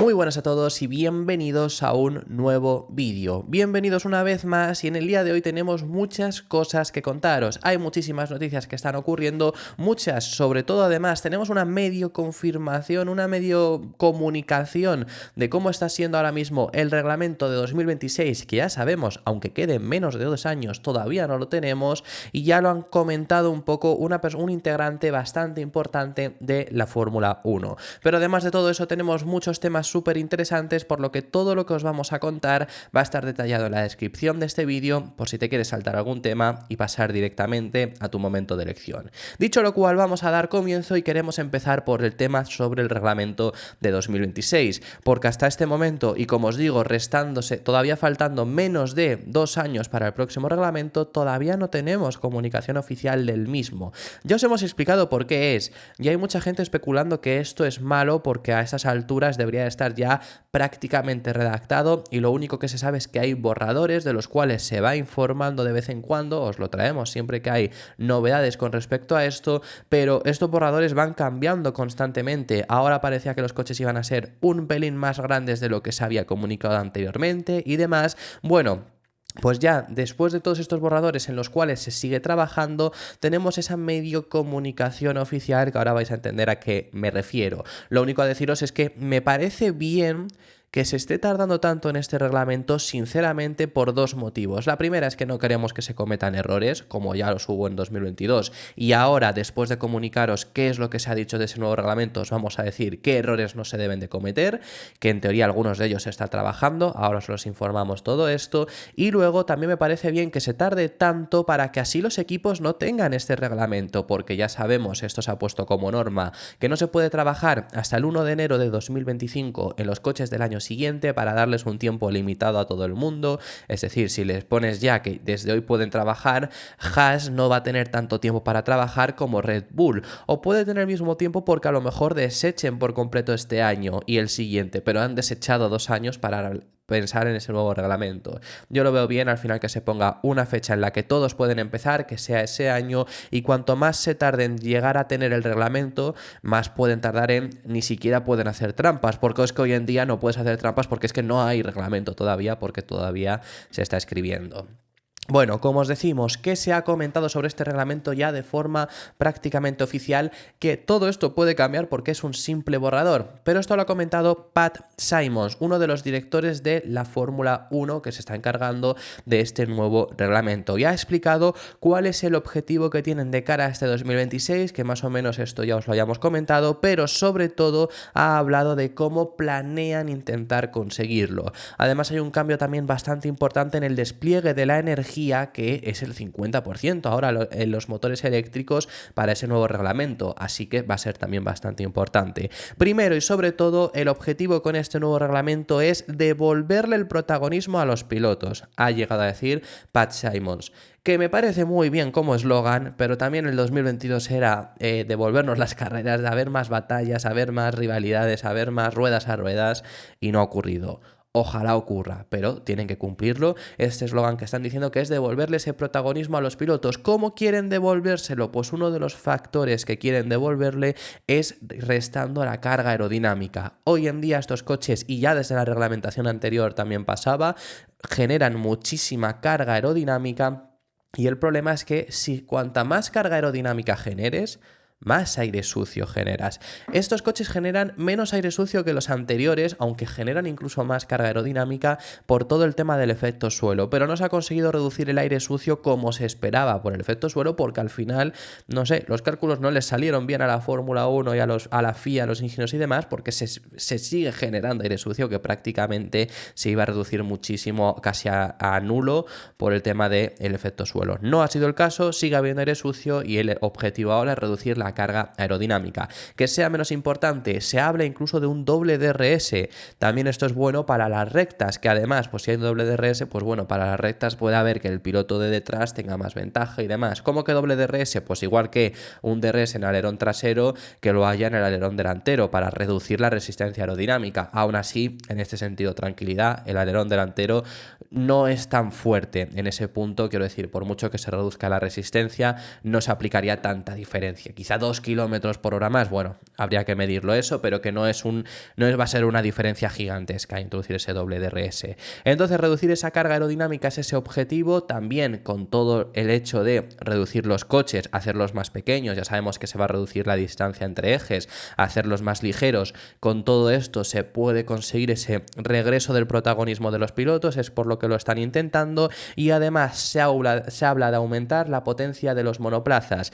Muy buenas a todos y bienvenidos a un nuevo vídeo. Bienvenidos una vez más y en el día de hoy tenemos muchas cosas que contaros. Hay muchísimas noticias que están ocurriendo, muchas, sobre todo además tenemos una medio confirmación, una medio comunicación de cómo está siendo ahora mismo el reglamento de 2026, que ya sabemos, aunque queden menos de 2 años, todavía no lo tenemos y ya lo han comentado un poco un integrante bastante importante de la Fórmula 1. Pero además de todo eso tenemos muchos temas súper interesantes, por lo que todo lo que os vamos a contar va a estar detallado en la descripción de este vídeo por si te quieres saltar algún tema y pasar directamente a tu momento de elección. Dicho lo cual, vamos a dar comienzo y queremos empezar por el tema sobre el reglamento de 2026, porque hasta este momento, y como os digo, todavía faltando menos de 2 años para el próximo reglamento, todavía no tenemos comunicación oficial del mismo. Ya os hemos explicado por qué es, y hay mucha gente especulando que esto es malo porque a estas alturas debería estar ya prácticamente redactado y lo único que se sabe es que hay borradores de los cuales se va informando de vez en cuando, os lo traemos siempre que hay novedades con respecto a esto, pero estos borradores van cambiando constantemente. Ahora parecía que los coches iban a ser un pelín más grandes de lo que se había comunicado anteriormente y demás. Bueno, pues ya, después de todos estos borradores en los cuales se sigue trabajando, tenemos esa medio comunicación oficial que ahora vais a entender a qué me refiero. Lo único a deciros es que me parece bien que se esté tardando tanto en este reglamento, sinceramente, por dos motivos. La primera es que no queremos que se cometan errores, como ya los hubo en 2022, y ahora, después de comunicaros qué es lo que se ha dicho de ese nuevo reglamento, os vamos a decir qué errores no se deben de cometer, que en teoría algunos de ellos se está trabajando, ahora os los informamos todo esto, y luego también me parece bien que se tarde tanto para que así los equipos no tengan este reglamento, porque ya sabemos, esto se ha puesto como norma, que no se puede trabajar hasta el 1 de enero de 2025 en los coches del año siguiente para darles un tiempo limitado a todo el mundo. Es decir, si les pones ya que desde hoy pueden trabajar, Haas no va a tener tanto tiempo para trabajar como Red Bull, o puede tener el mismo tiempo porque a lo mejor desechen por completo este año y el siguiente, pero han desechado 2 años para pensar en ese nuevo reglamento. Yo lo veo bien al final que se ponga una fecha en la que todos pueden empezar, que sea ese año, y cuanto más se tarden en llegar a tener el reglamento, más pueden tardar en ni siquiera pueden hacer trampas, porque es que hoy en día no puedes hacer trampas porque es que no hay reglamento todavía, porque todavía se está escribiendo. Bueno, como os decimos, que se ha comentado sobre este reglamento ya de forma prácticamente oficial, que todo esto puede cambiar porque es un simple borrador, pero esto lo ha comentado Pat Symonds, uno de los directores de la Fórmula 1 que se está encargando de este nuevo reglamento, y ha explicado cuál es el objetivo que tienen de cara a este 2026, que más o menos esto ya os lo hayamos comentado, pero sobre todo ha hablado de cómo planean intentar conseguirlo. Además hay un cambio también bastante importante en el despliegue de la energía, que es el 50% ahora en los motores eléctricos para ese nuevo reglamento, así que va a ser también bastante importante. Primero y sobre todo, el objetivo con este nuevo reglamento es devolverle el protagonismo a los pilotos, ha llegado a decir Pat Symonds, que me parece muy bien como eslogan, pero también el 2022 era devolvernos las carreras, de haber más batallas, haber más rivalidades, haber más ruedas a ruedas, y no ha ocurrido. Ojalá ocurra, pero tienen que cumplirlo. Este eslogan que están diciendo que es devolverle ese protagonismo a los pilotos. ¿Cómo quieren devolvérselo? Pues uno de los factores que quieren devolverle es restando la carga aerodinámica. Hoy en día estos coches, y ya desde la reglamentación anterior también pasaba, generan muchísima carga aerodinámica, y el problema es que si cuanta más carga aerodinámica generes, más aire sucio generas. Estos coches generan menos aire sucio que los anteriores, aunque generan incluso más carga aerodinámica por todo el tema del efecto suelo, pero no se ha conseguido reducir el aire sucio como se esperaba por el efecto suelo, porque al final, no sé, los cálculos no les salieron bien a la Fórmula 1 y a la FIA, a los ingenieros y demás, porque se sigue generando aire sucio que prácticamente se iba a reducir muchísimo, casi a nulo, por el tema del efecto suelo. No ha sido el caso, sigue habiendo aire sucio y el objetivo ahora es reducir la carga aerodinámica. Que sea menos importante, se habla incluso de un doble DRS. También esto es bueno para las rectas, que además, pues si hay un doble DRS, pues bueno, para las rectas puede haber que el piloto de detrás tenga más ventaja y demás. ¿Cómo que doble DRS? Pues igual que un DRS en el alerón trasero, que lo haya en el alerón delantero, para reducir la resistencia aerodinámica. Aún así, en este sentido, tranquilidad, el alerón delantero no es tan fuerte en ese punto, quiero decir, por mucho que se reduzca la resistencia, no se aplicaría tanta diferencia. Quizá a 2 kilómetros por hora más. Bueno, habría que medirlo eso, pero que no va a ser una diferencia gigantesca introducir ese doble DRS. Entonces, reducir esa carga aerodinámica es ese objetivo, también con todo el hecho de reducir los coches, hacerlos más pequeños, ya sabemos que se va a reducir la distancia entre ejes, hacerlos más ligeros. Con todo esto se puede conseguir ese regreso del protagonismo de los pilotos, es por lo que lo están intentando, y además se habla de aumentar la potencia de los monoplazas.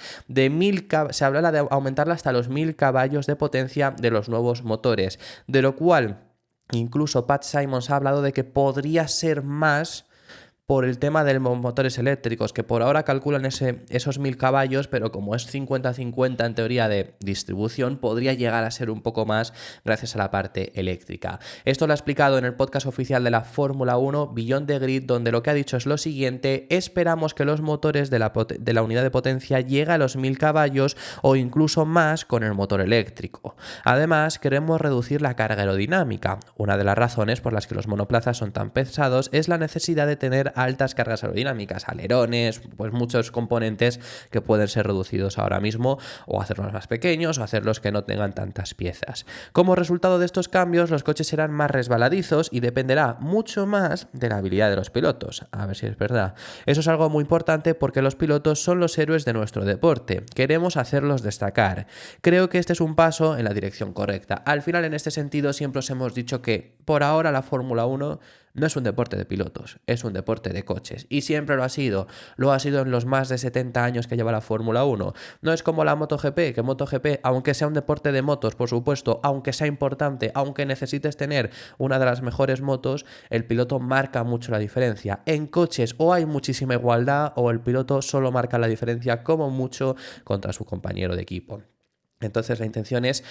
Se habla de aumentarla hasta los 1000 caballos de potencia de los nuevos motores, de lo cual incluso Pat Symonds ha hablado de que podría ser más por el tema de los motores eléctricos, que por ahora calculan esos 1000 caballos, pero como es 50-50 en teoría de distribución, podría llegar a ser un poco más gracias a la parte eléctrica. Esto lo ha explicado en el podcast oficial de la Fórmula 1, Beyond the Grid, donde lo que ha dicho es lo siguiente: esperamos que los motores de la unidad de potencia lleguen a los 1000 caballos o incluso más con el motor eléctrico. Además, queremos reducir la carga aerodinámica. Una de las razones por las que los monoplazas son tan pesados es la necesidad de tener altas cargas aerodinámicas, alerones, pues muchos componentes que pueden ser reducidos ahora mismo, o hacerlos más pequeños o hacerlos que no tengan tantas piezas. Como resultado de estos cambios, los coches serán más resbaladizos y dependerá mucho más de la habilidad de los pilotos. A ver si es verdad. Eso es algo muy importante porque los pilotos son los héroes de nuestro deporte. Queremos hacerlos destacar. Creo que este es un paso en la dirección correcta. Al final, en este sentido, siempre os hemos dicho que por ahora la Fórmula 1 no es un deporte de pilotos, es un deporte de coches. Y siempre lo ha sido. Lo ha sido en los más de 70 años que lleva la Fórmula 1. No es como la MotoGP, que MotoGP, aunque sea un deporte de motos, por supuesto, aunque sea importante, aunque necesites tener una de las mejores motos, el piloto marca mucho la diferencia. En coches o hay muchísima igualdad o el piloto solo marca la diferencia como mucho contra su compañero de equipo. Entonces la intención es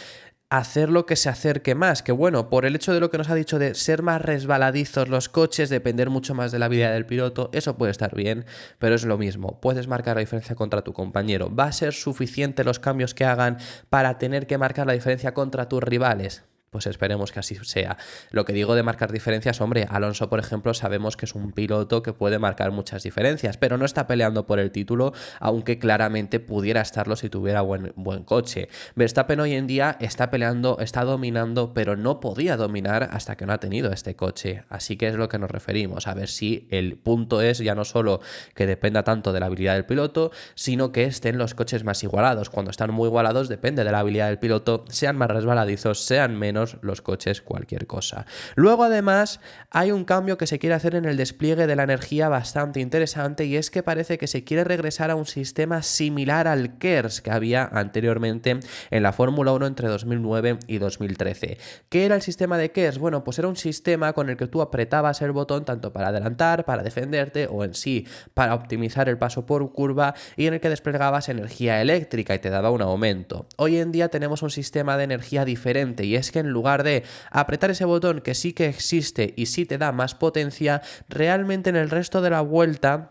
hacer lo que se acerque más, que bueno, por el hecho de lo que nos ha dicho de ser más resbaladizos los coches, depender mucho más de la habilidad del piloto, eso puede estar bien, pero es lo mismo, puedes marcar la diferencia contra tu compañero. ¿Va a ser suficiente los cambios que hagan para tener que marcar la diferencia contra tus rivales? Pues esperemos que así sea. Lo que digo de marcar diferencias, hombre, Alonso, por ejemplo, sabemos que es un piloto que puede marcar muchas diferencias, pero no está peleando por el título, aunque claramente pudiera estarlo si tuviera buen coche. Verstappen hoy en día está peleando, está dominando, pero no podía dominar hasta que no ha tenido este coche. Así que es lo que nos referimos, a ver si el punto es ya no solo que dependa tanto de la habilidad del piloto, sino que estén los coches más igualados. Cuando están muy igualados depende de la habilidad del piloto, sean más resbaladizos, sean menos los coches, cualquier cosa. Luego, además, hay un cambio que se quiere hacer en el despliegue de la energía bastante interesante, y es que parece que se quiere regresar a un sistema similar al KERS que había anteriormente en la Fórmula 1 entre 2009 y 2013. ¿Qué era el sistema de KERS? Bueno, pues era un sistema con el que tú apretabas el botón tanto para adelantar, para defenderte o en sí para optimizar el paso por curva, y en el que desplegabas energía eléctrica y te daba un aumento. Hoy en día tenemos un sistema de energía diferente, y es que en lugar de apretar ese botón que sí que existe y sí te da más potencia, realmente en el resto de la vuelta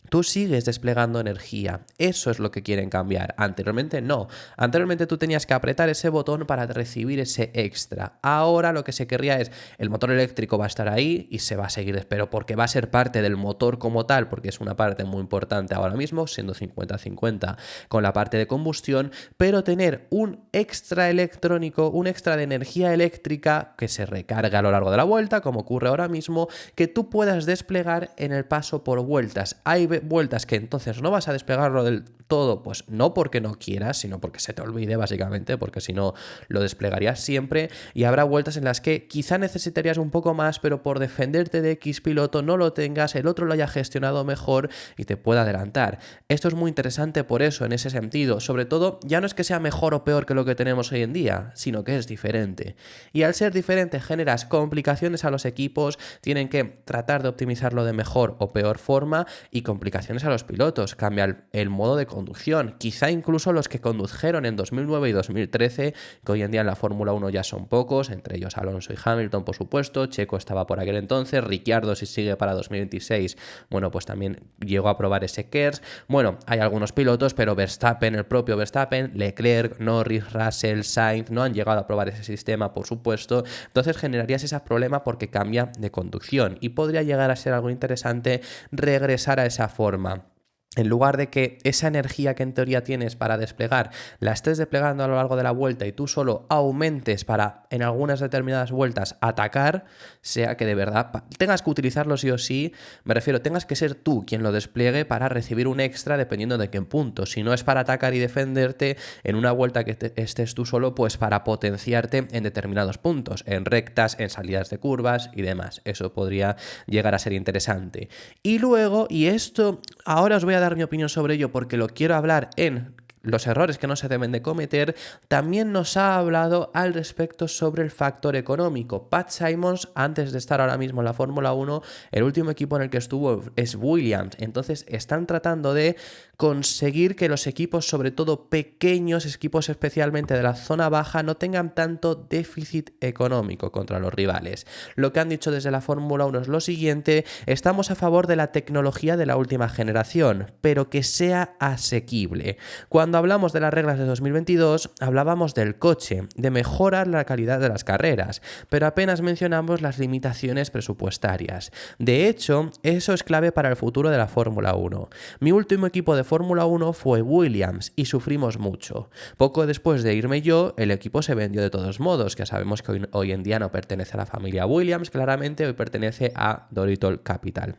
tú sigues desplegando energía. Eso es lo que quieren cambiar. Anteriormente no. Anteriormente tú tenías que apretar ese botón para recibir ese extra. Ahora lo que se querría es, el motor eléctrico va a estar ahí y se va a seguir, pero porque va a ser parte del motor como tal, porque es una parte muy importante ahora mismo, siendo 50-50 con la parte de combustión, pero tener un extra electrónico, un extra de energía eléctrica que se recarga a lo largo de la vuelta, como ocurre ahora mismo, que tú puedas desplegar en el paso por vueltas. Hay vueltas que entonces no vas a desplegarlo del todo, pues no porque no quieras, sino porque se te olvide básicamente, porque si no lo desplegarías siempre, y habrá vueltas en las que quizá necesitarías un poco más, pero por defenderte de X piloto no lo tengas, el otro lo haya gestionado mejor y te pueda adelantar. Esto es muy interesante por eso, en ese sentido, sobre todo ya no es que sea mejor o peor que lo que tenemos hoy en día, sino que es diferente. Y al ser diferente generas complicaciones a los equipos, tienen que tratar de optimizarlo de mejor o peor forma, y complicaciones a los pilotos, cambia el modo de conducción, quizá incluso los que condujeron en 2009 y 2013, que hoy en día en la Fórmula 1 ya son pocos, entre ellos Alonso y Hamilton, por supuesto, Checo estaba por aquel entonces, Ricciardo si sigue para 2026, bueno, pues también llegó a probar ese KERS, bueno, hay algunos pilotos, pero Verstappen, el propio Verstappen, Leclerc, Norris, Russell, Sainz, no han llegado a probar ese sistema, por supuesto, entonces generarías ese problema porque cambia de conducción, y podría llegar a ser algo interesante regresar a esa forma. en lugar de que esa energía que en teoría tienes para desplegar la estés desplegando a lo largo de la vuelta y tú solo aumentes para en algunas determinadas vueltas atacar, sea que de verdad tengas que utilizarlo sí o sí, me refiero, tengas que ser tú quien lo despliegue para recibir un extra dependiendo de qué punto. Si no es para atacar y defenderte en una vuelta que estés tú solo, pues para potenciarte en determinados puntos, en rectas, en salidas de curvas y demás. Eso podría llegar a ser interesante. Y luego, y esto ahora os voy a dar mi opinión sobre ello porque lo quiero hablar en los errores que no se deben de cometer, también nos ha hablado al respecto sobre el factor económico. Pat Symonds, antes de estar ahora mismo en la Fórmula 1, el último equipo en el que estuvo es Williams. Entonces están tratando de conseguir que los equipos, sobre todo pequeños, equipos especialmente de la zona baja, no tengan tanto déficit económico contra los rivales. Lo que han dicho desde la Fórmula 1 es lo siguiente: estamos a favor de la tecnología de la última generación, pero que sea asequible. Cuando hablamos de las reglas de 2022, hablábamos del coche, de mejorar la calidad de las carreras, pero apenas mencionamos las limitaciones presupuestarias. De hecho, eso es clave para el futuro de la Fórmula 1. Mi último equipo de Fórmula 1 fue Williams y sufrimos mucho. Poco después de irme yo, el equipo se vendió de todos modos, que sabemos que hoy en día no pertenece a la familia Williams, claramente hoy pertenece a Dorilton Capital.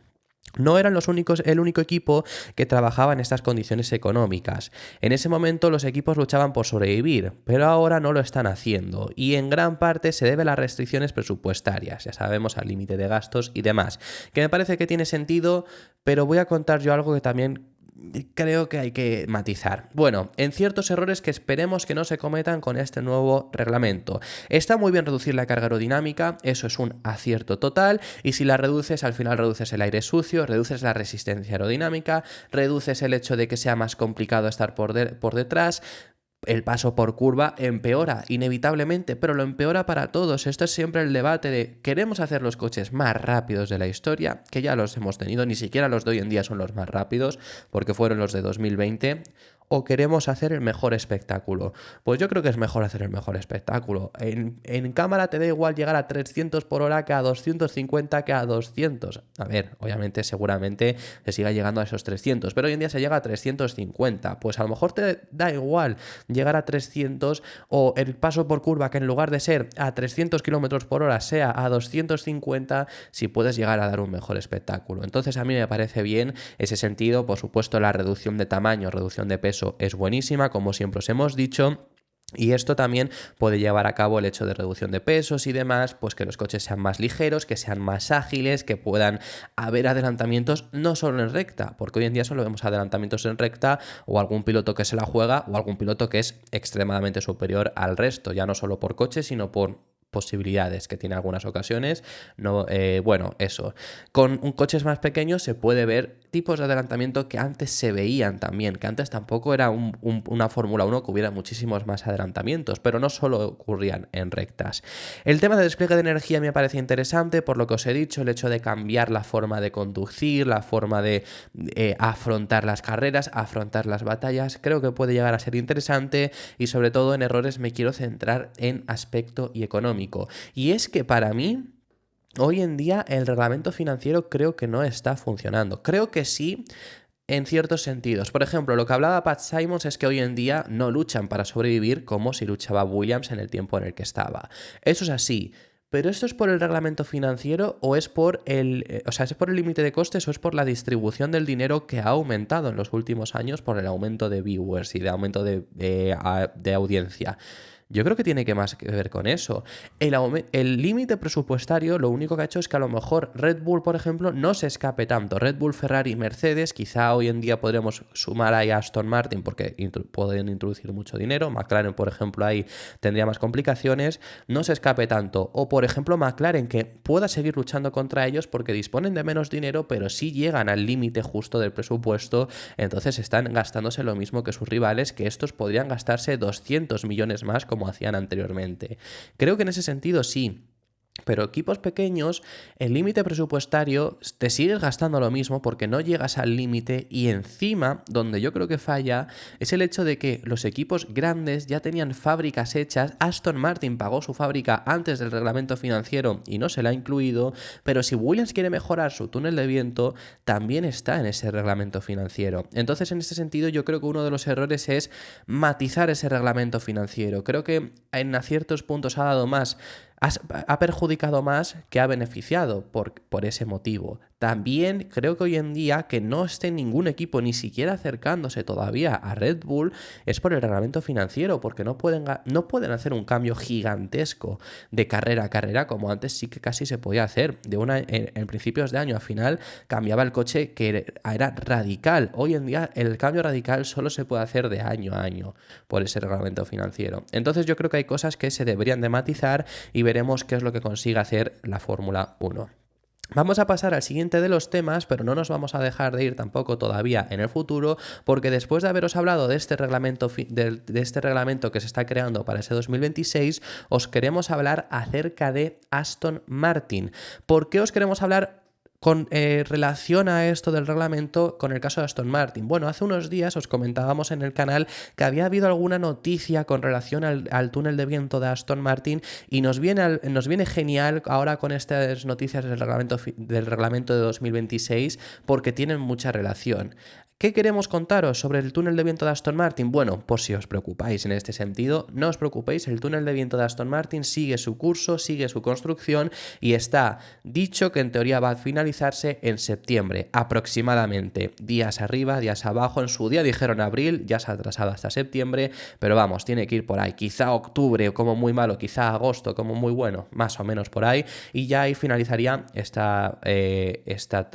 No eran el único equipo que trabajaba en estas condiciones económicas. En ese momento los equipos luchaban por sobrevivir, pero ahora no lo están haciendo y en gran parte se debe a las restricciones presupuestarias, ya sabemos, al límite de gastos y demás, que me parece que tiene sentido, pero voy a contar yo algo que también creo que hay que matizar. Bueno, en ciertos errores que esperemos que no se cometan con este nuevo reglamento. Está muy bien reducir la carga aerodinámica, eso es un acierto total, y si la reduces, al final reduces el aire sucio, reduces la resistencia aerodinámica, reduces el hecho de que sea más complicado estar por detrás. El paso por curva empeora inevitablemente, pero lo empeora para todos. Esto es siempre el debate de ¿queremos hacer los coches más rápidos de la historia? Que ya los hemos tenido, ni siquiera los de hoy en día son los más rápidos, porque fueron los de 2020. ¿O queremos hacer el mejor espectáculo? Pues yo creo que es mejor hacer el mejor espectáculo. En cámara te da igual llegar a 300 por hora que a 250 que a 200. A ver, obviamente seguramente se siga llegando a esos 300, pero hoy en día se llega a 350. Pues a lo mejor te da igual llegar a 300 o el paso por curva que en lugar de ser a 300 km por hora sea a 250 si puedes llegar a dar un mejor espectáculo. Entonces a mí me parece bien ese sentido. Por supuesto, la reducción de tamaño, reducción de peso es buenísima, como siempre os hemos dicho. Y esto también puede llevar a cabo el hecho de reducción de pesos y demás, pues que los coches sean más ligeros, que sean más ágiles, que puedan haber adelantamientos no solo en recta, porque hoy en día solo vemos adelantamientos en recta o algún piloto que se la juega o algún piloto que es extremadamente superior al resto, ya no solo por coche, sino por posibilidades que tiene algunas ocasiones. No, bueno, eso. Con coches más pequeños se puede ver tipos de adelantamiento que antes se veían también, que antes tampoco era una Fórmula 1 que hubiera muchísimos más adelantamientos, pero no solo ocurrían en rectas. El tema de despliegue de energía me parece interesante, por lo que os he dicho, el hecho de cambiar la forma de conducir, la forma de afrontar las carreras, afrontar las batallas, creo que puede llegar a ser interesante y sobre todo en errores me quiero centrar en aspecto y económico. Y es que para mí, hoy en día, el reglamento financiero creo que no está funcionando. Creo que sí, en ciertos sentidos. Por ejemplo, lo que hablaba Pat Symonds es que hoy en día no luchan para sobrevivir como si luchaba Williams en el tiempo en el que estaba. Eso es así. ¿Pero esto es por el reglamento financiero o es por es por el límite de costes o es por la distribución del dinero que ha aumentado en los últimos años por el aumento de viewers y de aumento de audiencia? Yo creo que tiene más que ver con eso. El límite presupuestario lo único que ha hecho es que a lo mejor Red Bull, por ejemplo, no se escape tanto. Red Bull, Ferrari, Mercedes, quizá hoy en día podremos sumar ahí a Aston Martin porque pueden introducir mucho dinero. McLaren, por ejemplo, ahí tendría más complicaciones. No se escape tanto. O, por ejemplo, McLaren, que pueda seguir luchando contra ellos porque disponen de menos dinero, pero sí llegan al límite justo del presupuesto. Entonces están gastándose lo mismo que sus rivales, que estos podrían gastarse 200 millones más como hacían anteriormente. Creo que en ese sentido sí. Pero equipos pequeños, el límite presupuestario te sigues gastando lo mismo porque no llegas al límite y encima, donde yo creo que falla, es el hecho de que los equipos grandes ya tenían fábricas hechas. Aston Martin pagó su fábrica antes del reglamento financiero y no se la ha incluido, pero si Williams quiere mejorar su túnel de viento, también está en ese reglamento financiero. Entonces, en este sentido, yo creo que uno de los errores es matizar ese reglamento financiero. Creo que en ciertos puntos ha dado más. Ha perjudicado más que ha beneficiado por ese motivo. También creo que hoy en día que no esté ningún equipo ni siquiera acercándose todavía a Red Bull es por el reglamento financiero, porque no pueden hacer un cambio gigantesco de carrera a carrera como antes sí que casi se podía hacer. En principios de año, al final cambiaba el coche que era radical. Hoy en día el cambio radical solo se puede hacer de año a año por ese reglamento financiero. Entonces yo creo que hay cosas que se deberían de matizar y veremos qué es lo que consigue hacer la Fórmula 1. Vamos a pasar al siguiente de los temas, pero no nos vamos a dejar de ir tampoco todavía en el futuro, porque después de haberos hablado de este reglamento, de este reglamento que se está creando para ese 2026, os queremos hablar acerca de Aston Martin. ¿Por qué os queremos hablar con relación a esto del reglamento con el caso de Aston Martin? Bueno, hace unos días os comentábamos en el canal que había habido alguna noticia con relación al túnel de viento de Aston Martin y nos viene genial ahora con estas noticias del reglamento de 2026 porque tienen mucha relación. ¿Qué queremos contaros sobre el túnel de viento de Aston Martin? Bueno, por si os preocupáis en este sentido, no os preocupéis, el túnel de viento de Aston Martin sigue su curso, sigue su construcción y está dicho que en teoría va a finalizarse en septiembre, aproximadamente. Días arriba, días abajo, en su día dijeron abril, ya se ha atrasado hasta septiembre, pero vamos, tiene que ir por ahí, quizá octubre como muy malo, quizá agosto como muy bueno, más o menos por ahí, y ya ahí finalizaría esta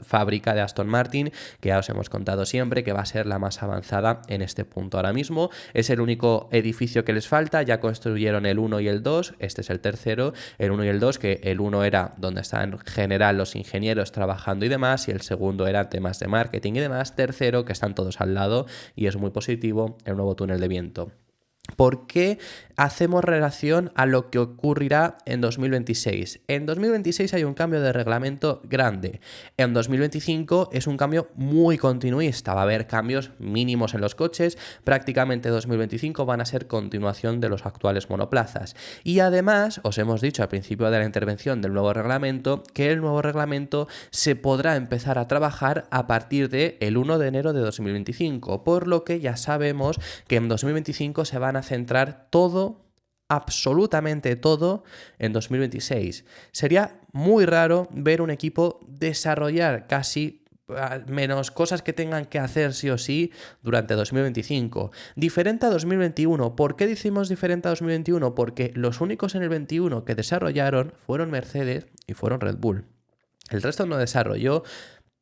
fábrica de Aston Martin, que ya os hemos contado siempre que va a ser la más avanzada en este punto ahora mismo. Es el único edificio que les falta, ya construyeron el 1 y el 2, este es el tercero, el 1 y el 2, que el 1 era donde están en general los ingenieros trabajando y demás, y el segundo era temas de marketing y demás, tercero, que están todos al lado, y es muy positivo, el nuevo túnel de viento. ¿Por qué hacemos relación a lo que ocurrirá en 2026? En 2026 hay un cambio de reglamento grande. En 2025 es un cambio muy continuista. Va a haber cambios mínimos en los coches. Prácticamente 2025 van a ser continuación de los actuales monoplazas. Y además, os hemos dicho al principio de la intervención del nuevo reglamento que el nuevo reglamento se podrá empezar a trabajar a partir del 1 de enero de 2025. Por lo que ya sabemos que en 2025 se van a centrar todo, absolutamente todo, en 2026. Sería muy raro ver un equipo desarrollar casi menos cosas que tengan que hacer sí o sí durante 2025. Diferente a 2021. ¿Por qué decimos diferente a 2021? Porque los únicos en el 21 que desarrollaron fueron Mercedes y fueron Red Bull. El resto no desarrolló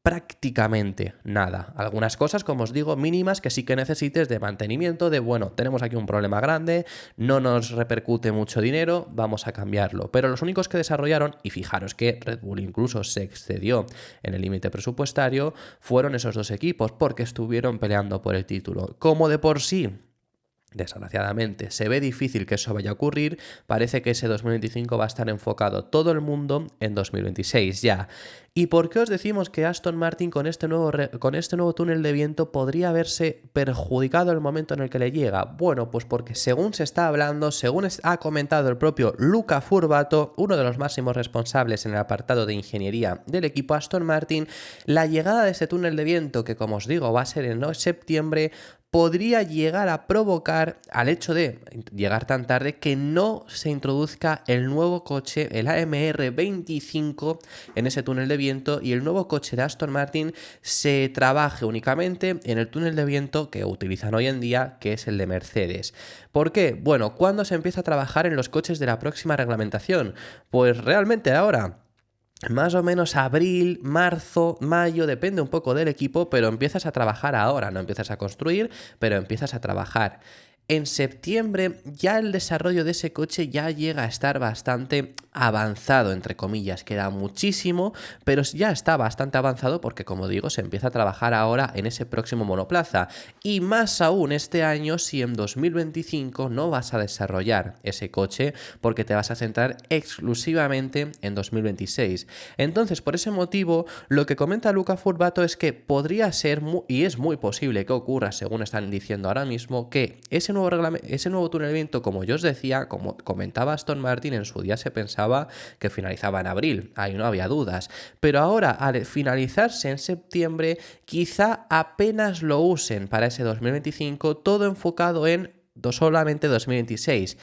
prácticamente nada. Algunas cosas, como os digo, mínimas que sí que necesites de mantenimiento, de bueno, tenemos aquí un problema grande, no nos repercute mucho dinero, vamos a cambiarlo. Pero los únicos que desarrollaron, y fijaros que Red Bull incluso se excedió en el límite presupuestario, fueron esos dos equipos porque estuvieron peleando por el título. Como de por sí, desgraciadamente, se ve difícil que eso vaya a ocurrir, parece que ese 2025 va a estar enfocado todo el mundo en 2026 ya. ¿Y por qué os decimos que Aston Martin con este nuevo túnel de viento podría haberse perjudicado el momento en el que le llega? Bueno, pues porque según se está hablando, según ha comentado el propio Luca Furbato, uno de los máximos responsables en el apartado de ingeniería del equipo Aston Martin, la llegada de ese túnel de viento, que como os digo va a ser en septiembre, podría llegar a provocar, al hecho de llegar tan tarde, que no se introduzca el nuevo coche, el AMR 25, en ese túnel de viento y el nuevo coche de Aston Martin se trabaje únicamente en el túnel de viento que utilizan hoy en día, que es el de Mercedes. ¿Por qué? Bueno, ¿cuándo se empieza a trabajar en los coches de la próxima reglamentación? Pues realmente ahora. Más o menos abril, marzo, mayo, depende un poco del equipo, pero empiezas a trabajar ahora, no empiezas a construir, pero empiezas a trabajar. en septiembre ya el desarrollo de ese coche ya llega a estar bastante avanzado, entre comillas. Queda muchísimo, pero ya está bastante avanzado porque, como digo, se empieza a trabajar ahora en ese próximo monoplaza. Y más aún este año si en 2025 no vas a desarrollar ese coche porque te vas a centrar exclusivamente en 2026. Entonces, por ese motivo, lo que comenta Luca Furbato es que podría ser, y es muy posible que ocurra, según están diciendo ahora mismo, que ese nuevo túnel de viento, como yo os decía, como comentaba Aston Martin, en su día se pensaba que finalizaba en abril, ahí no había dudas, pero ahora al finalizarse en septiembre, quizá apenas lo usen para ese 2025, todo enfocado en solamente 2026.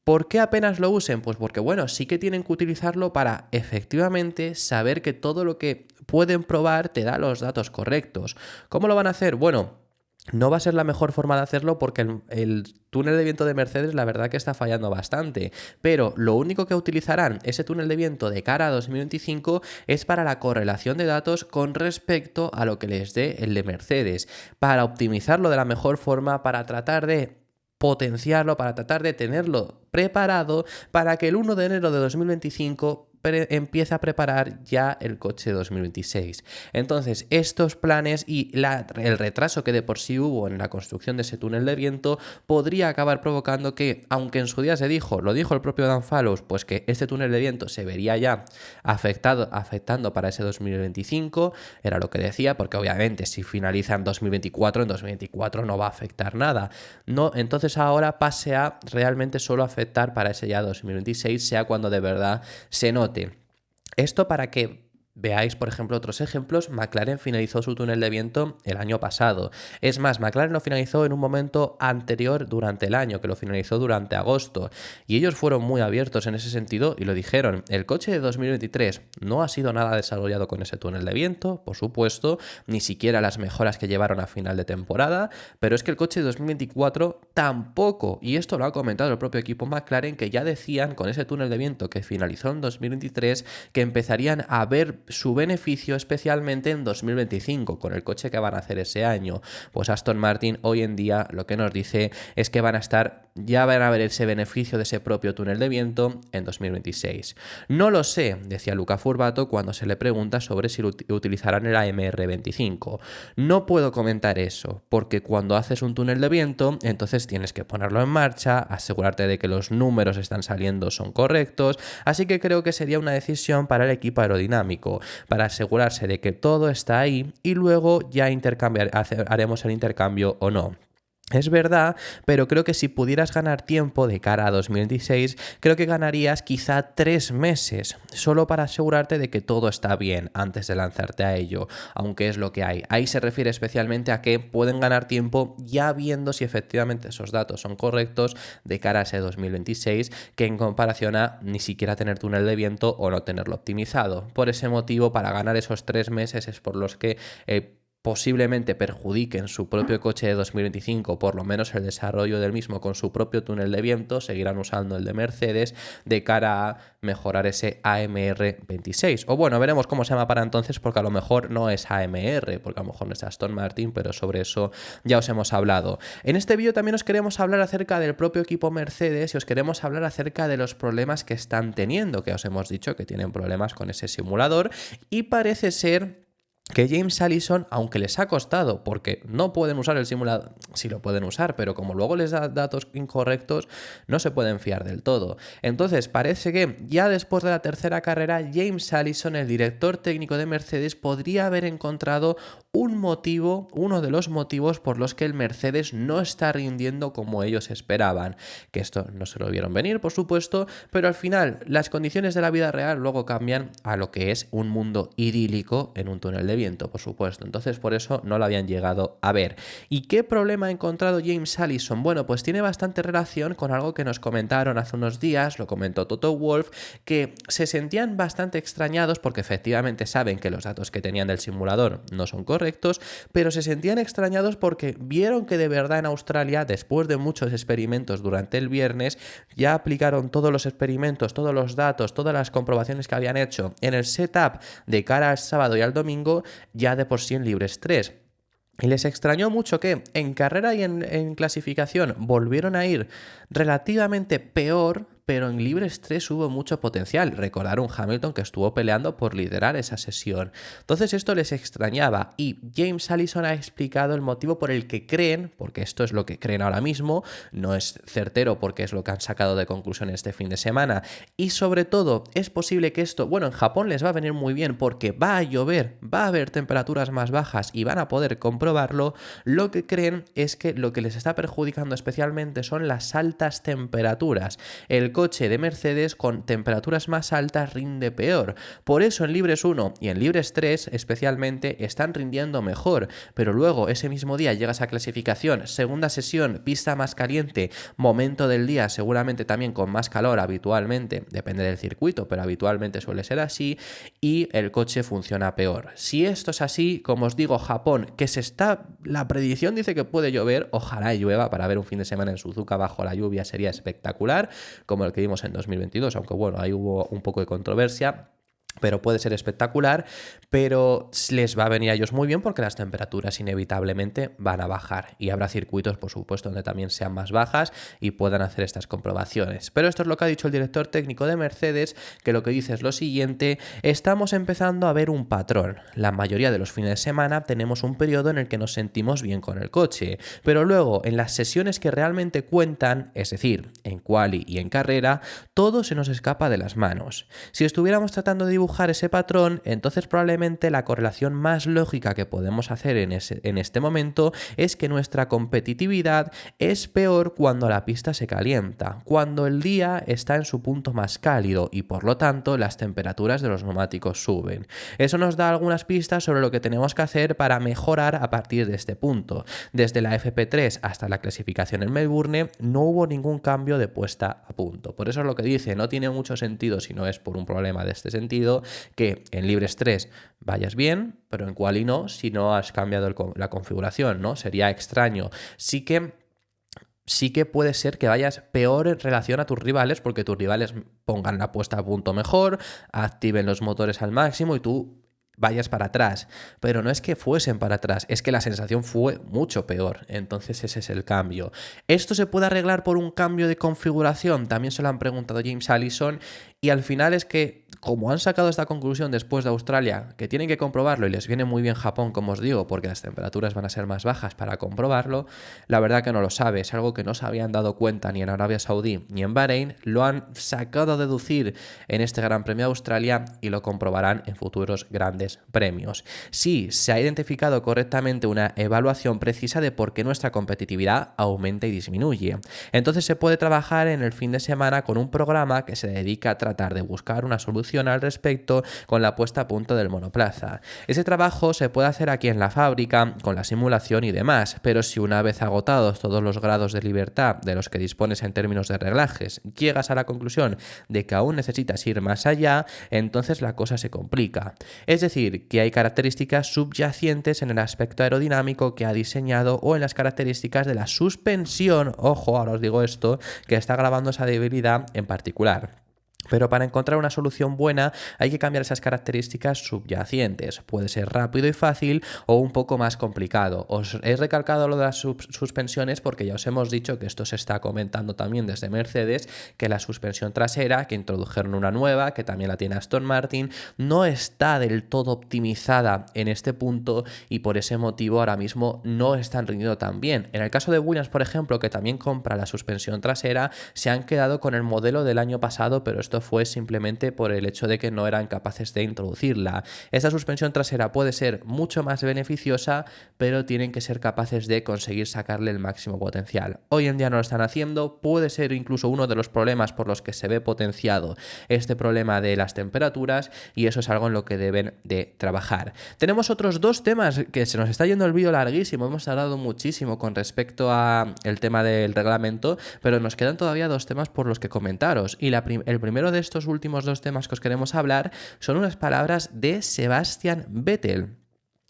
¿Por qué apenas lo usen? Pues porque, bueno, sí que tienen que utilizarlo para efectivamente saber que todo lo que pueden probar te da los datos correctos. ¿Cómo lo van a hacer? Bueno, no va a ser la mejor forma de hacerlo porque el túnel de viento de Mercedes la verdad que está fallando bastante, pero lo único que utilizarán ese túnel de viento de cara a 2025 es para la correlación de datos con respecto a lo que les dé el de Mercedes, para optimizarlo de la mejor forma, para tratar de potenciarlo, para tratar de tenerlo preparado para que el 1 de enero de 2025 empiece a preparar ya el coche 2026. Entonces, estos planes y el retraso que de por sí hubo en la construcción de ese túnel de viento podría acabar provocando que, aunque en su día se dijo, lo dijo el propio Dan Fallows, pues que este túnel de viento se vería ya afectando para ese 2025, era lo que decía, porque obviamente si finaliza en 2024 no va a afectar nada. No, entonces ahora pase a realmente solo afectar para ese ya 2026, sea cuando de verdad se note. Esto para que veáis, por ejemplo, otros ejemplos. McLaren finalizó su túnel de viento el año pasado. Es más, McLaren lo finalizó en un momento anterior durante el año, que lo finalizó durante agosto. Y ellos fueron muy abiertos en ese sentido y lo dijeron. El coche de 2023 no ha sido nada desarrollado con ese túnel de viento, por supuesto, ni siquiera las mejoras que llevaron a final de temporada, pero es que el coche de 2024 tampoco. Y esto lo ha comentado el propio equipo McLaren, que ya decían con ese túnel de viento que finalizó en 2023 que empezarían a ver su beneficio especialmente en 2025 con el coche que van a hacer ese año. Pues Aston Martin hoy en día lo que nos dice es que van a ver ese beneficio de ese propio túnel de viento en 2026. No lo sé, decía Luca Furbato cuando se le pregunta sobre si utilizarán el AMR25. No puedo comentar eso, porque cuando haces un túnel de viento, entonces tienes que ponerlo en marcha, asegurarte de que los números están saliendo son correctos, así que creo que sería una decisión para el equipo aerodinámico, para asegurarse de que todo está ahí y luego ya haremos el intercambio o no. Es verdad, pero creo que si pudieras ganar tiempo de cara a 2016, creo que ganarías quizá 3 meses, solo para asegurarte de que todo está bien antes de lanzarte a ello, aunque es lo que hay. Ahí se refiere especialmente a que pueden ganar tiempo ya viendo si efectivamente esos datos son correctos de cara a ese 2026, que en comparación a ni siquiera tener túnel de viento o no tenerlo optimizado. Por ese motivo, para ganar esos 3 meses es por los que posiblemente perjudiquen su propio coche de 2025, por lo menos el desarrollo del mismo con su propio túnel de viento, seguirán usando el de Mercedes de cara a mejorar ese AMR26. O bueno, veremos cómo se llama para entonces, porque a lo mejor no es AMR, porque a lo mejor no es Aston Martin, pero sobre eso ya os hemos hablado. En este vídeo también os queremos hablar acerca del propio equipo Mercedes y os queremos hablar acerca de los problemas que están teniendo, que os hemos dicho que tienen problemas con ese simulador y parece ser que James Allison, aunque les ha costado, porque no pueden usar el simulador, sí lo pueden usar, pero como luego les da datos incorrectos, no se pueden fiar del todo. Entonces, parece que ya después de la tercera carrera, James Allison, el director técnico de Mercedes, podría haber encontrado uno de los motivos por los que el Mercedes no está rindiendo como ellos esperaban. Que esto no se lo vieron venir, por supuesto, pero al final las condiciones de la vida real luego cambian a lo que es un mundo idílico en un túnel de viento, por supuesto. Entonces, por eso no lo habían llegado a ver. ¿Y qué problema ha encontrado James Allison? Bueno, pues tiene bastante relación con algo que nos comentaron hace unos días, lo comentó Toto Wolff, que se sentían bastante extrañados porque efectivamente saben que los datos que tenían del simulador no son correctos, pero se sentían extrañados porque vieron que de verdad en Australia, después de muchos experimentos durante el viernes, ya aplicaron todos los experimentos, todos los datos, todas las comprobaciones que habían hecho en el setup de cara al sábado y al domingo, ya de por sí en Libres 3. Y les extrañó mucho que en carrera y en clasificación volvieron a ir relativamente peor, pero en libres 3 hubo mucho potencial. Recordar un Hamilton que estuvo peleando por liderar esa sesión. Entonces esto les extrañaba y James Allison ha explicado el motivo por el que creen, porque esto es lo que creen ahora mismo, no es certero porque es lo que han sacado de conclusión este fin de semana. Y sobre todo es posible que esto, bueno, en Japón les va a venir muy bien porque va a llover, va a haber temperaturas más bajas y van a poder comprobarlo. Lo que creen es que lo que les está perjudicando especialmente son las altas temperaturas. El coche de Mercedes con temperaturas más altas rinde peor. Por eso en Libres 1 y en Libres 3 especialmente están rindiendo mejor, pero luego ese mismo día llegas a clasificación, segunda sesión, pista más caliente, momento del día seguramente también con más calor habitualmente, depende del circuito, pero habitualmente suele ser así, y el coche funciona peor. Si esto es así, como os digo, Japón, la predicción dice que puede llover, ojalá llueva para ver un fin de semana en Suzuka bajo la lluvia, sería espectacular, como el que vimos en 2022, aunque bueno, ahí hubo un poco de controversia. Pero puede ser espectacular, pero les va a venir a ellos muy bien porque las temperaturas inevitablemente van a bajar y habrá circuitos, por supuesto, donde también sean más bajas y puedan hacer estas comprobaciones. Pero esto es lo que ha dicho el director técnico de Mercedes, que lo que dice es lo siguiente: estamos empezando a ver un patrón. La mayoría de los fines de semana tenemos un periodo en el que nos sentimos bien con el coche, pero luego en las sesiones que realmente cuentan, es decir, en quali y en carrera, todo se nos escapa de las manos. Si estuviéramos tratando de dibujar ese patrón, entonces probablemente la correlación más lógica que podemos hacer en este momento es que nuestra competitividad es peor cuando la pista se calienta, cuando el día está en su punto más cálido y por lo tanto las temperaturas de los neumáticos suben. Eso nos da algunas pistas sobre lo que tenemos que hacer para mejorar a partir de este punto. Desde la FP3 hasta la clasificación en Melbourne no hubo ningún cambio de puesta a punto. Por eso es lo que dice, no tiene mucho sentido si no es por un problema de este sentido, que en Libres 3 vayas bien, pero en quali no, si no has cambiado la configuración, ¿no? Sería extraño. Sí que puede ser que vayas peor en relación a tus rivales, porque tus rivales pongan la puesta a punto mejor, activen los motores al máximo y tú vayas para atrás, pero no es que fuesen para atrás, es que la sensación fue mucho peor, entonces ese es el cambio. ¿Esto se puede arreglar por un cambio de configuración? También se lo han preguntado James Allison y al final es que como han sacado esta conclusión después de Australia, que tienen que comprobarlo y les viene muy bien Japón, como os digo, porque las temperaturas van a ser más bajas para comprobarlo, la verdad que no lo sabe, es algo que no se habían dado cuenta ni en Arabia Saudí ni en Bahrein, lo han sacado a deducir en este Gran Premio de Australia y lo comprobarán en futuros grandes premios. Sí, se ha identificado correctamente una evaluación precisa de por qué nuestra competitividad aumenta y disminuye. Entonces se puede trabajar en el fin de semana con un programa que se dedica a tratar de buscar una solución al respecto con la puesta a punto del monoplaza. Ese trabajo se puede hacer aquí en la fábrica con la simulación y demás, pero si una vez agotados todos los grados de libertad de los que dispones en términos de reglajes, llegas a la conclusión de que aún necesitas ir más allá, entonces la cosa se complica. Es decir, que hay características subyacentes en el aspecto aerodinámico que ha diseñado o en las características de la suspensión, ojo, ahora os digo esto, que está agravando esa debilidad en particular. Pero para encontrar una solución buena hay que cambiar esas características subyacentes. Puede ser rápido y fácil o un poco más complicado. Os he recalcado lo de las suspensiones porque ya os hemos dicho que esto se está comentando también desde Mercedes, que la suspensión trasera, que introdujeron una nueva, que también la tiene Aston Martin, no está del todo optimizada en este punto y por ese motivo ahora mismo no están rindiendo tan bien. En el caso de Williams, por ejemplo, que también compra la suspensión trasera, se han quedado con el modelo del año pasado, pero esto fue simplemente por el hecho de que no eran capaces de introducirla. Esta suspensión trasera puede ser mucho más beneficiosa, pero tienen que ser capaces de conseguir sacarle el máximo potencial. Hoy en día no lo están haciendo, puede ser incluso uno de los problemas por los que se ve potenciado este problema de las temperaturas y eso es algo en lo que deben de trabajar. Tenemos otros dos temas que se nos está yendo el vídeo larguísimo, hemos hablado muchísimo con respecto a el tema del reglamento, pero nos quedan todavía dos temas por los que comentaros y el primero de estos últimos dos temas que os queremos hablar son unas palabras de Sebastian Vettel,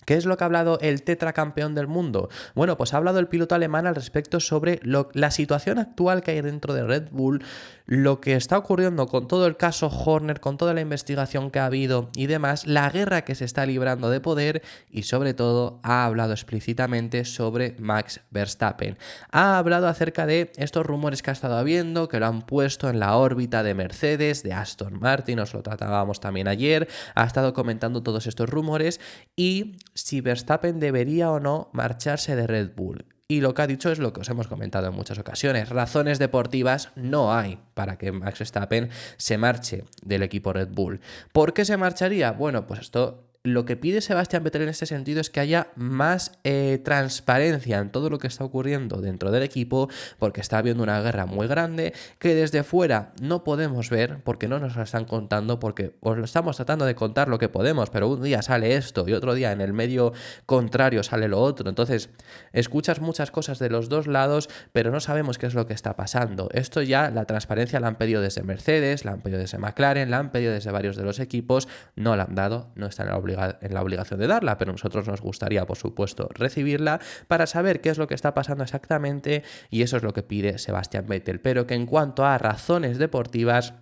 ¿Qué es lo que ha hablado el tetracampeón del mundo? Bueno, pues ha hablado el piloto alemán al respecto sobre la situación actual que hay dentro de Red Bull, lo que está ocurriendo con todo el caso Horner, con toda la investigación que ha habido y demás, la guerra que se está librando de poder y sobre todo ha hablado explícitamente sobre Max Verstappen. Ha hablado acerca de estos rumores que ha estado habiendo, que lo han puesto en la órbita de Mercedes, de Aston Martin, os lo tratábamos también ayer, ha estado comentando todos estos rumores y si Verstappen debería o no marcharse de Red Bull. Y lo que ha dicho es lo que os hemos comentado en muchas ocasiones. Razones deportivas no hay para que Max Verstappen se marche del equipo Red Bull. ¿Por qué se marcharía? Bueno, pues esto... Lo que pide Sebastián Vettel en este sentido es que haya más transparencia en todo lo que está ocurriendo dentro del equipo, porque está habiendo una guerra muy grande que desde fuera no podemos ver porque no nos la están contando, porque os lo estamos tratando de contar lo que podemos, pero un día sale esto y otro día en el medio contrario sale lo otro. Entonces escuchas muchas cosas de los dos lados, pero no sabemos qué es lo que está pasando. Esto ya, la transparencia la han pedido desde Mercedes, la han pedido desde McLaren, la han pedido desde varios de los equipos, no la han dado, no está en la obligación de darla, pero a nosotros nos gustaría, por supuesto, recibirla para saber qué es lo que está pasando exactamente, y eso es lo que pide Sebastián Vettel. Pero que en cuanto a razones deportivas,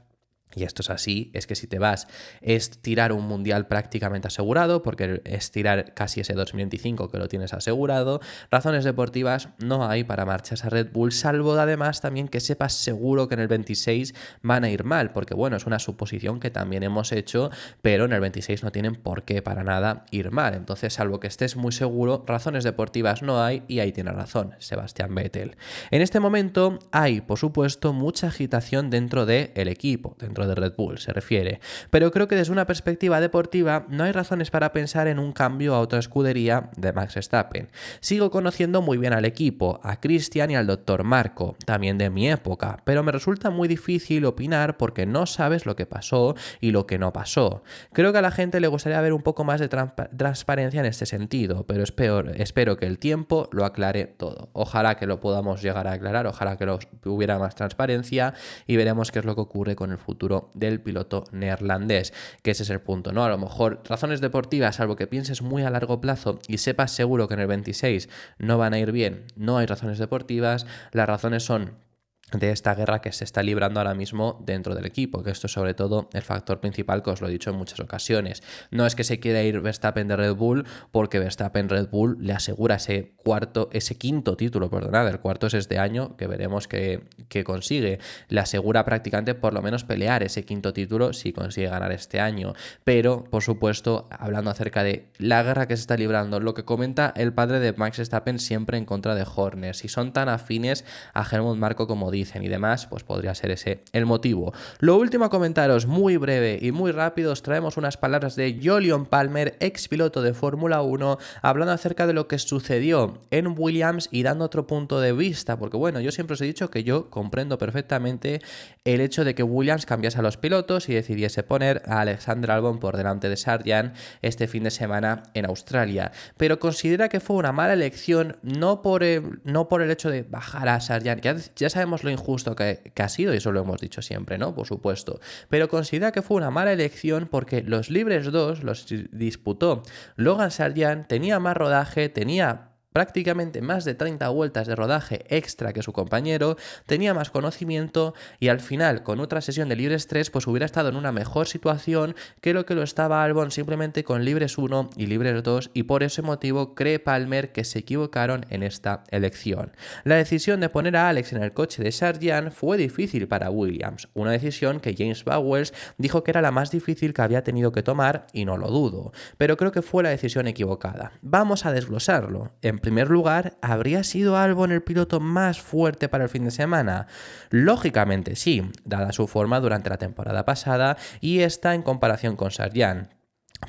y esto es así, es que si te vas es tirar un mundial prácticamente asegurado, porque es tirar casi ese 2025 que lo tienes asegurado. Razones deportivas no hay para marcharse a Red Bull, salvo además también que sepas seguro que en el 26 van a ir mal, porque bueno, es una suposición que también hemos hecho, pero en el 26 no tienen por qué para nada ir mal. Entonces, salvo que estés muy seguro, razones deportivas no hay, y ahí tiene razón Sebastián Vettel. En este momento hay, por supuesto, mucha agitación dentro del equipo, dentro de Red Bull se refiere, pero creo que desde una perspectiva deportiva no hay razones para pensar en un cambio a otra escudería de Max Verstappen. Sigo conociendo muy bien al equipo, a Christian y al Dr. Marco, también de mi época, pero me resulta muy difícil opinar porque no sabes lo que pasó y lo que no pasó. Creo que a la gente le gustaría ver un poco más de transparencia en este sentido, pero espero que el tiempo lo aclare todo. Ojalá que lo podamos llegar a aclarar, ojalá que hubiera más transparencia y veremos qué es lo que ocurre con el futuro del piloto neerlandés, que ese es el punto, ¿no? A lo mejor razones deportivas, salvo que pienses muy a largo plazo y sepas seguro que en el 26 no van a ir bien, no hay razones deportivas, las razones son de esta guerra que se está librando ahora mismo dentro del equipo, que esto es sobre todo el factor principal que os lo he dicho en muchas ocasiones. No es que se quiera ir Verstappen de Red Bull porque Verstappen Red Bull le asegura ese quinto título, perdonad, el cuarto es este año, que veremos que consigue, le asegura prácticamente por lo menos pelear ese quinto título si consigue ganar este año, pero por supuesto hablando acerca de la guerra que se está librando, lo que comenta el padre de Max Verstappen siempre en contra de Horner, si son tan afines a Helmut Marko como dicen y demás, pues podría ser ese el motivo. Lo último a comentaros, muy breve y muy rápido, os traemos unas palabras de Jolyon Palmer, ex piloto de Fórmula 1, hablando acerca de lo que sucedió en Williams y dando otro punto de vista, porque bueno, yo siempre os he dicho que yo comprendo perfectamente el hecho de que Williams cambiase a los pilotos y decidiese poner a Alexander Albon por delante de Sargent este fin de semana en Australia, pero considera que fue una mala elección no por el hecho de bajar a Sargent, ya sabemos lo injusto que ha sido, y eso lo hemos dicho siempre, ¿no? Por supuesto. Pero considera que fue una mala elección porque los libres 2 los disputó Logan Sargent, tenía más rodaje, tenía prácticamente más de 30 vueltas de rodaje extra que su compañero, tenía más conocimiento y al final con otra sesión de libres 3 pues hubiera estado en una mejor situación que lo estaba Albon simplemente con libres 1 y libres 2, y por ese motivo cree Palmer que se equivocaron en esta elección. La decisión de poner a Alex en el coche de Sargent fue difícil para Williams, una decisión que James Bowles dijo que era la más difícil que había tenido que tomar y no lo dudo, pero creo que fue la decisión equivocada. Vamos a desglosarlo. En primer lugar, ¿habría sido Albon el piloto más fuerte para el fin de semana? Lógicamente sí, dada su forma durante la temporada pasada y esta en comparación con Sargent.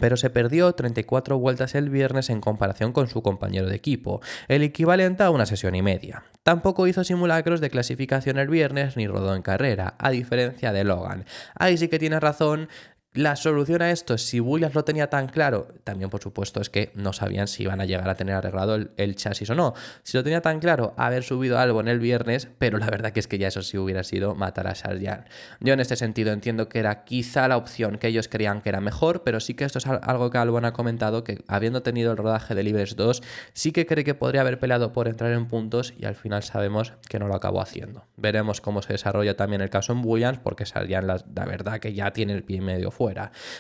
Pero se perdió 34 vueltas el viernes en comparación con su compañero de equipo, el equivalente a una sesión y media. Tampoco hizo simulacros de clasificación el viernes ni rodó en carrera, a diferencia de Logan. Ahí sí que tiene razón. La solución a esto, si Williams lo tenía tan claro, también por supuesto es que no sabían si iban a llegar a tener arreglado el chasis o no. Si lo tenía tan claro, haber subido algo en el viernes, pero la verdad que es que ya eso sí hubiera sido matar a Sargent. Yo en este sentido entiendo que era quizá la opción que ellos creían que era mejor, pero sí que esto es algo que Albon ha comentado, que habiendo tenido el rodaje de Libres 2, sí que cree que podría haber peleado por entrar en puntos y al final sabemos que no lo acabó haciendo. Veremos cómo se desarrolla también el caso en Williams, porque Sargent la verdad que ya tiene el pie y medio fuera.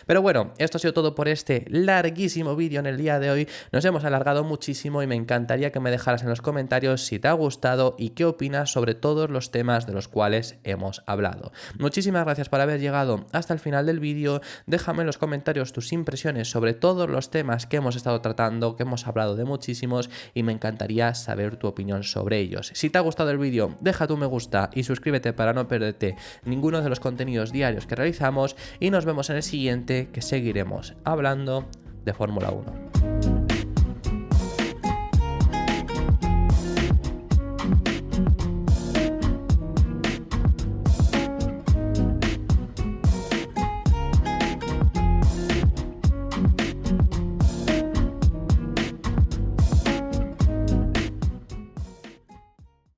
Pero bueno, esto ha sido todo por este larguísimo vídeo en el día de hoy. Nos hemos alargado muchísimo y me encantaría que me dejaras en los comentarios si te ha gustado y qué opinas sobre todos los temas de los cuales hemos hablado. Muchísimas gracias por haber llegado hasta el final del vídeo. Déjame en los comentarios tus impresiones sobre todos los temas que hemos estado tratando, que hemos hablado de muchísimos, y me encantaría saber tu opinión sobre ellos. Si te ha gustado el vídeo, deja tu me gusta y suscríbete para no perderte ninguno de los contenidos diarios que realizamos, y nos vemos en el siguiente, que seguiremos hablando de Fórmula 1.